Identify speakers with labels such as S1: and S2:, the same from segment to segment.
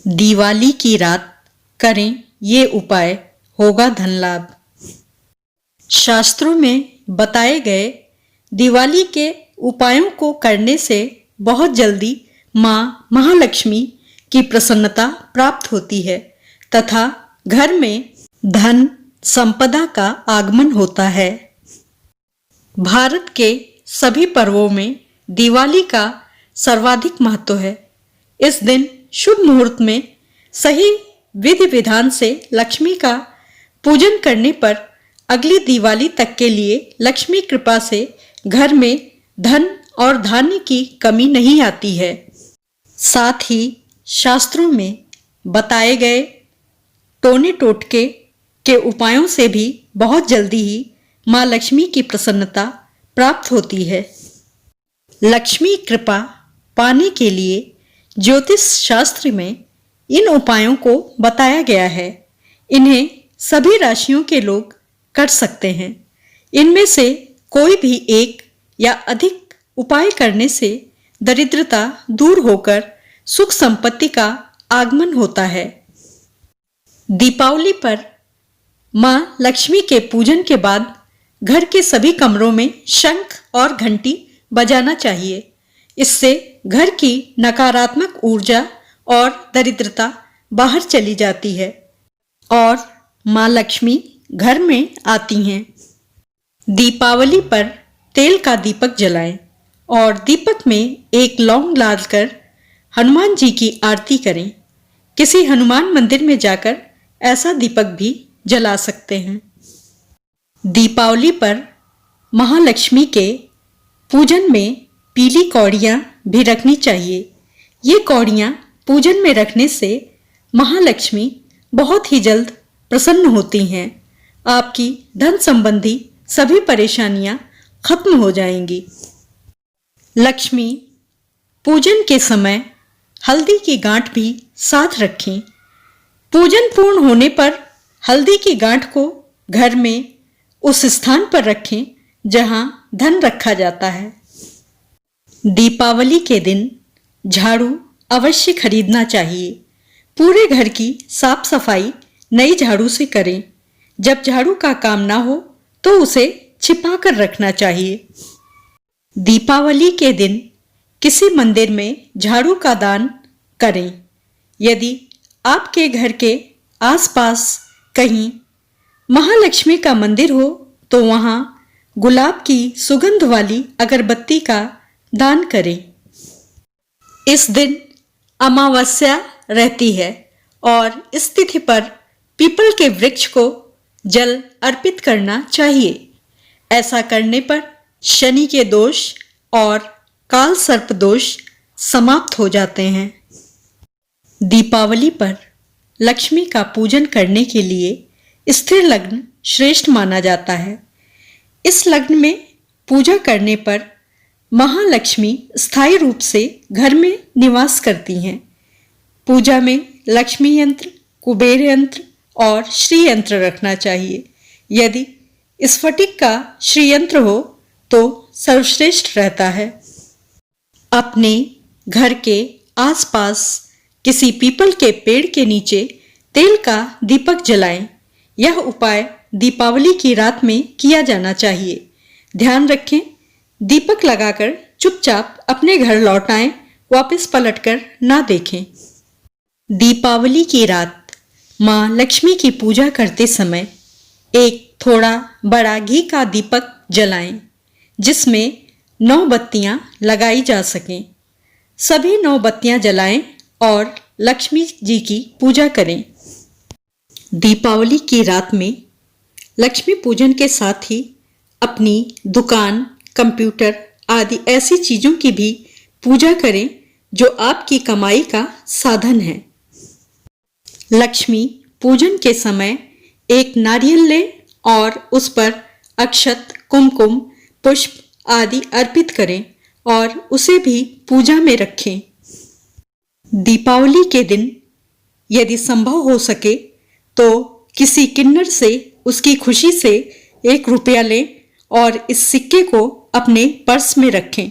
S1: दिवाली की रात करें ये उपाय, होगा धन लाभ। शास्त्रों में बताए गए दिवाली के उपायों को करने से बहुत जल्दी माँ महालक्ष्मी की प्रसन्नता प्राप्त होती है तथा घर में धन संपदा का आगमन होता है। भारत के सभी पर्वों में दिवाली का सर्वाधिक महत्व है। इस दिन शुभ मुहूर्त में सही विधि विधान से लक्ष्मी का पूजन करने पर अगली दिवाली तक के लिए लक्ष्मी कृपा से घर में धन और धान्य की कमी नहीं आती है। साथ ही शास्त्रों में बताए गए टोने टोटके के उपायों से भी बहुत जल्दी ही माँ लक्ष्मी की प्रसन्नता प्राप्त होती है। लक्ष्मी कृपा पाने के लिए ज्योतिष शास्त्र में इन उपायों को बताया गया है। इन्हें सभी राशियों के लोग कर सकते हैं। इनमें से कोई भी एक या अधिक उपाय करने से दरिद्रता दूर होकर सुख संपत्ति का आगमन होता है। दीपावली पर मां लक्ष्मी के पूजन के बाद घर के सभी कमरों में शंख और घंटी बजाना चाहिए। इससे घर की नकारात्मक ऊर्जा और दरिद्रता बाहर चली जाती है और मां लक्ष्मी घर में आती हैं। दीपावली पर तेल का दीपक जलाएं और दीपक में एक लौंग डालकर हनुमान जी की आरती करें। किसी हनुमान मंदिर में जाकर ऐसा दीपक भी जला सकते हैं। दीपावली पर महालक्ष्मी के पूजन में पीली कौड़ियाँ भी रखनी चाहिए। ये कौड़ियाँ पूजन में रखने से महालक्ष्मी बहुत ही जल्द प्रसन्न होती हैं। आपकी धन संबंधी सभी परेशानियां खत्म हो जाएंगी। लक्ष्मी पूजन के समय हल्दी की गांठ भी साथ रखें। पूजन पूर्ण होने पर हल्दी की गांठ को घर में उस स्थान पर रखें जहां धन रखा जाता है। दीपावली के दिन झाड़ू अवश्य खरीदना चाहिए। पूरे घर की साफ सफाई नई झाड़ू से करें। जब झाड़ू का काम ना हो तो उसे छिपा कर रखना चाहिए। दीपावली के दिन किसी मंदिर में झाड़ू का दान करें। यदि आपके घर के आसपास कहीं महालक्ष्मी का मंदिर हो तो वहां गुलाब की सुगंध वाली अगरबत्ती का दान करें। इस दिन अमावस्या रहती है और इस तिथि पर पीपल के वृक्ष को जल अर्पित करना चाहिए। ऐसा करने पर शनि के दोष और काल सर्प दोष समाप्त हो जाते हैं। दीपावली पर लक्ष्मी का पूजन करने के लिए स्थिर लग्न श्रेष्ठ माना जाता है। इस लग्न में पूजा करने पर महालक्ष्मी स्थायी रूप से घर में निवास करती हैं। पूजा में लक्ष्मी यंत्र, कुबेर यंत्र और श्री यंत्र रखना चाहिए। यदि स्फटिक का श्री यंत्र हो तो सर्वश्रेष्ठ रहता है। अपने घर के आसपास किसी पीपल के पेड़ के नीचे तेल का दीपक जलाएं। यह उपाय दीपावली की रात में किया जाना चाहिए। ध्यान रखें, दीपक लगाकर चुपचाप अपने घर लौट आएं, वापस पलटकर ना देखें। दीपावली की रात माँ लक्ष्मी की पूजा करते समय एक थोड़ा बड़ा घी का दीपक जलाएं, जिसमें 9 बत्तियां लगाई जा सकें। सभी 9 बत्तियां जलाएं और लक्ष्मी जी की पूजा करें। दीपावली की रात में लक्ष्मी पूजन के साथ ही अपनी दुकान, कंप्यूटर आदि ऐसी चीजों की भी पूजा करें जो आपकी कमाई का साधन है। लक्ष्मी पूजन के समय एक नारियल लें और उस पर अक्षत, कुमकुम, पुष्प आदि अर्पित करें और उसे भी पूजा में रखें। दीपावली के दिन यदि संभव हो सके तो किसी किन्नर से उसकी खुशी से 1 रुपया लें और इस सिक्के को अपने पर्स में रखें।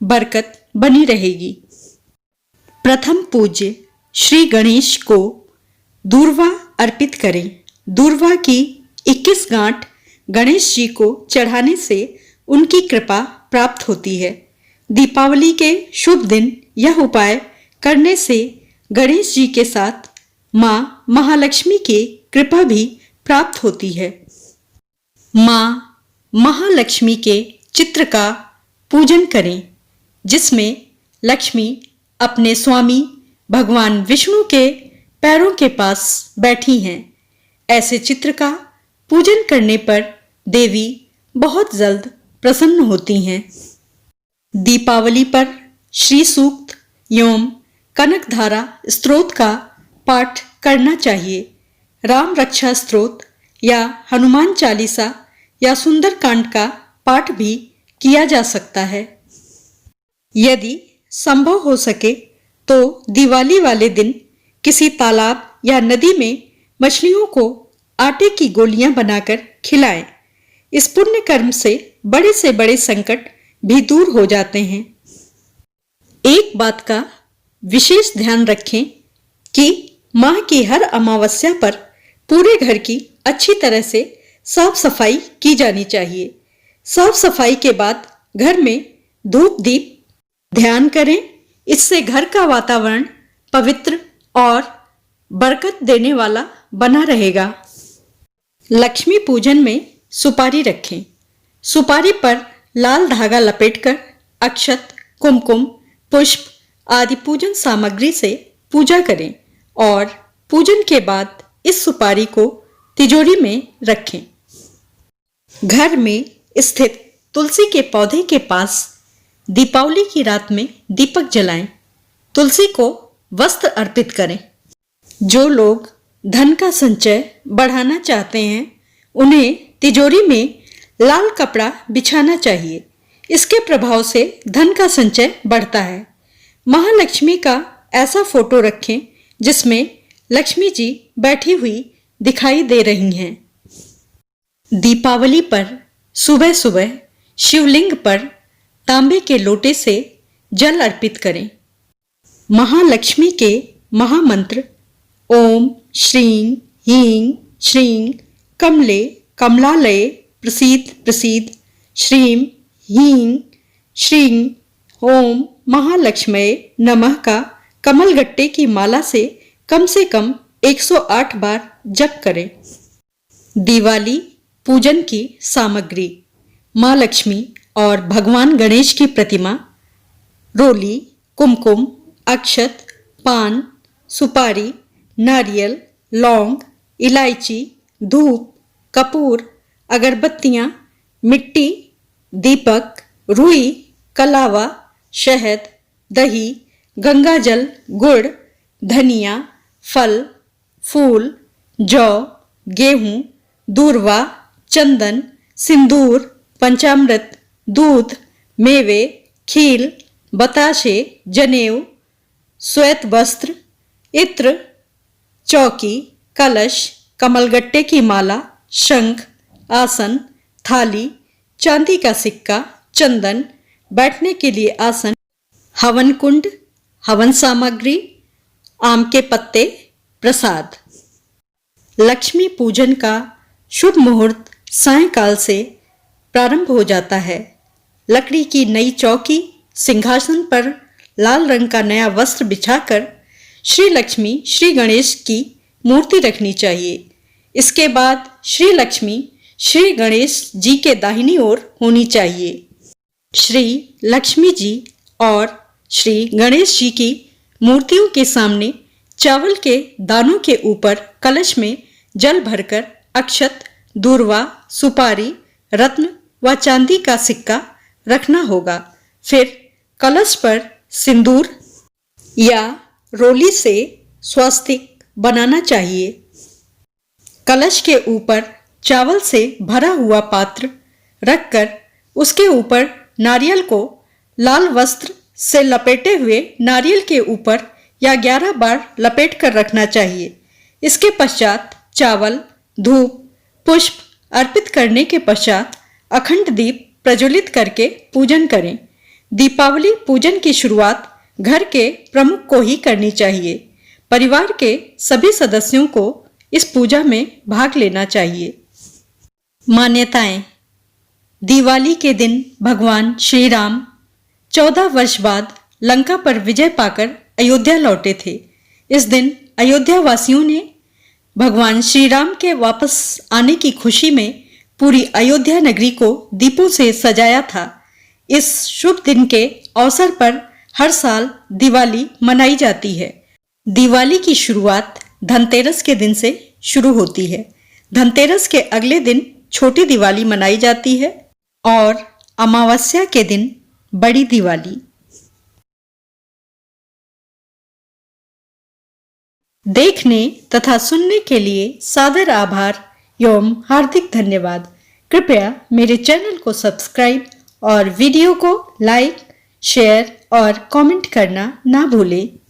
S1: बरकत बनी रहेगी। प्रथम पूज्य श्री गणेश को दूर्वा अर्पित करें। दूर्वा की 21 गांठ गणेश जी को चढ़ाने से उनकी कृपा प्राप्त होती है। दीपावली के शुभ दिन यह उपाय करने से गणेश जी के साथ मां महालक्ष्मी की कृपा भी प्राप्त होती है। मां महालक्ष्मी के चित्र का पूजन करें, जिसमें लक्ष्मी अपने स्वामी भगवान विष्णु के पैरों के पास बैठी हैं। ऐसे चित्र का पूजन करने पर देवी बहुत जल्द प्रसन्न होती हैं। दीपावली पर श्री सूक्त एवं कनकधारा स्तोत्र का पाठ करना चाहिए। राम रक्षा स्तोत्र या हनुमान चालीसा या सुंदरकांड का पाठ भी किया जा सकता है। यदि संभव हो सके तो दिवाली वाले दिन किसी तालाब या नदी में मछलियों को आटे की गोलियां बनाकर खिलाएं। इस पुण्य कर्म से बड़े संकट भी दूर हो जाते हैं। एक बात का विशेष ध्यान रखें कि माह की हर अमावस्या पर पूरे घर की अच्छी तरह से साफ सफाई की जानी चाहिए। साफ सफाई के बाद घर में धूप दीप ध्यान करें। इससे घर का वातावरण पवित्र और बरकत देने वाला बना रहेगा। लक्ष्मी पूजन में सुपारी रखें। सुपारी पर लाल धागा लपेटकर अक्षत, कुमकुम, पुष्प आदि पूजन सामग्री से पूजा करें और पूजन के बाद इस सुपारी को तिजोरी में रखें। घर में स्थित तुलसी के पौधे के पास दीपावली की रात में दीपक जलाएं। तुलसी को वस्त्र अर्पित करें। जो लोग धन का संचय बढ़ाना चाहते हैं उन्हें तिजोरी में लाल कपड़ा बिछाना चाहिए। इसके प्रभाव से धन का संचय बढ़ता है। महालक्ष्मी का ऐसा फोटो रखें जिसमें लक्ष्मी जी बैठी हुई दिखाई दे रही हैं। दीपावली पर सुबह सुबह शिवलिंग पर तांबे के लोटे से जल अर्पित करें। महालक्ष्मी के महामंत्र ओम श्रीं ह्रीं श्रीं कमले कमलालये प्रसीद प्रसीद श्रीं ह्रीं श्रीं ओम महालक्ष्मये नमः का कमलगट्टे की माला से कम 108 बार जप करें। दिवाली पूजन की सामग्री: माँ लक्ष्मी और भगवान गणेश की प्रतिमा, रोली, कुमकुम, अक्षत, पान, सुपारी, नारियल, लौंग, इलायची, धूप, कपूर, अगरबत्तियां, मिट्टी, दीपक, रुई, कलावा, शहद, दही, गंगाजल, गुड़, धनिया, फल, फूल, जौ, गेहूं, दूर्वा, चंदन, सिंदूर, पंचामृत, दूध, मेवे, खील, बताशे, जनेऊ, श्वेत वस्त्र, इत्र, चौकी, कलश, कमलगट्टे की माला, शंख, आसन, थाली, चांदी का सिक्का, चंदन, बैठने के लिए आसन, हवन कुंड, हवन सामग्री, आम के पत्ते, प्रसाद। लक्ष्मी पूजन का शुभ मुहूर्त सायंकाल से प्रारंभ हो जाता है। लकड़ी की नई चौकी, सिंहासन पर लाल रंग का नया वस्त्र बिछाकर श्री लक्ष्मी श्री गणेश की मूर्ति रखनी चाहिए। इसके बाद श्री लक्ष्मी श्री गणेश जी के दाहिनी ओर होनी चाहिए। श्री लक्ष्मी जी और श्री गणेश जी की मूर्तियों के सामने चावल के दानों के ऊपर कलश में जल भरकर अक्षत, दूर्वा, सुपारी, रत्न व चांदी का सिक्का रखना होगा। फिर कलश पर सिंदूर या रोली से स्वस्तिक बनाना चाहिए। कलश के ऊपर चावल से भरा हुआ पात्र रखकर उसके ऊपर नारियल को लाल वस्त्र से लपेटे हुए नारियल के ऊपर या 11 बार लपेट कर रखना चाहिए। इसके पश्चात चावल, धूप, पुष्प अर्पित करने के पश्चात अखंड दीप प्रज्वलित करके पूजन करें। दीपावली पूजन की शुरुआत घर के प्रमुख को ही करनी चाहिए। परिवार के सभी सदस्यों को इस पूजा में भाग लेना चाहिए। मान्यताएं। दिवाली के दिन भगवान श्री राम 14 वर्ष बाद लंका पर विजय पाकर अयोध्या लौटे थे। इस दिन अयोध्या वासियों ने भगवान श्री राम के वापस आने की खुशी में पूरी अयोध्या नगरी को दीपों से सजाया था। इस शुभ दिन के अवसर पर हर साल दिवाली मनाई जाती है। दिवाली की शुरुआत धनतेरस के दिन से शुरू होती है। धनतेरस के अगले दिन छोटी दिवाली मनाई जाती है और अमावस्या के दिन बड़ी दिवाली। देखने तथा सुनने के लिए सादर आभार एवं हार्दिक धन्यवाद। कृपया मेरे चैनल को सब्सक्राइब और वीडियो को लाइक, शेयर और कमेंट करना ना भूलें।